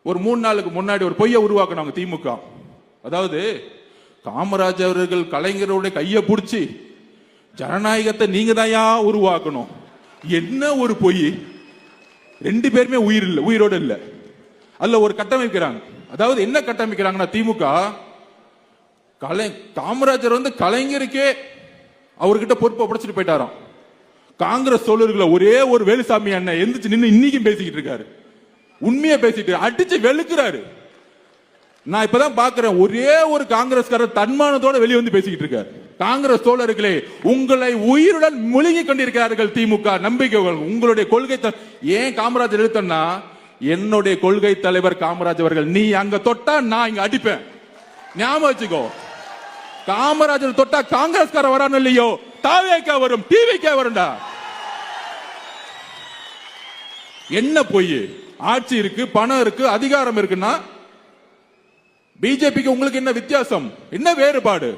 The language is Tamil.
ஒரு 3 நாளுக்கு முன்னாடி ஒரு பொய்யை உருவாக்குனாங்க திமுக. அதாவது காமராஜர் அவர்கள் கலைஞருடைய கையை பிடிச்சி ஜனநாயகத்தை நீங்க தாயா உருவாக்கணும். என்ன ஒரு பொய்! 2 பேருமே உயிரோட இல்ல. அல்ல ஒரு கட்டமைக்கிறாங்க. அதாவது என்ன கட்டமைக்கிறாங்கன்னா திமுக காமராஜர் கலைஞருக்கே அவர்கிட்ட பொறுப்பை படைச்சிட்டு போயிட்டாராம். காங்கிரஸ் தோழர்களை ஒரே ஒரு வேலுசாமி அண்ணன் எந்திரிச்சு நின்று இன்னைக்கும் பேசிக்கிட்டு இருக்காரு. உண்மையா பேசிட்டு அடிச்சு வெளுக்கிறாரு. நான் இப்பதான் பாக்குறேன், ஒரே ஒரு காங்கிரஸ்காரர் தன்மானத்தோட வெளியே வந்து பேசிக்கிட்டு இருக்காரு. காங்கிரஸ் தோழர்களே, உங்களை உயிருடன் முழுகி கொண்டிருக்கிறார்கள் திமுக நம்பிக்கைகள். உங்களுடைய கொள்கை ஏன் காமராஜர் எழுத்தன்னா, என்னுடைய கொள்கை தலைவர் காமராஜர் அவர்கள். நீ அங்க தொட்டா நான் இங்க அடிப்பேன். ஞாபகம் வச்சுக்கோ. காமராஜர் தொட்டா காங்கிரஸ்கார வரான்னு இல்லையோ, தாவேக்கா வரும், டிவிக்கா வரும்டா. என்ன பொய்! ஆட்சி இருக்கு, பணம் இருக்கு, அதிகாரம் இருக்குன்னா பிஜேபிக்கு உங்களுக்கு என்ன வித்தியாசம், என்ன வேறுபாடு?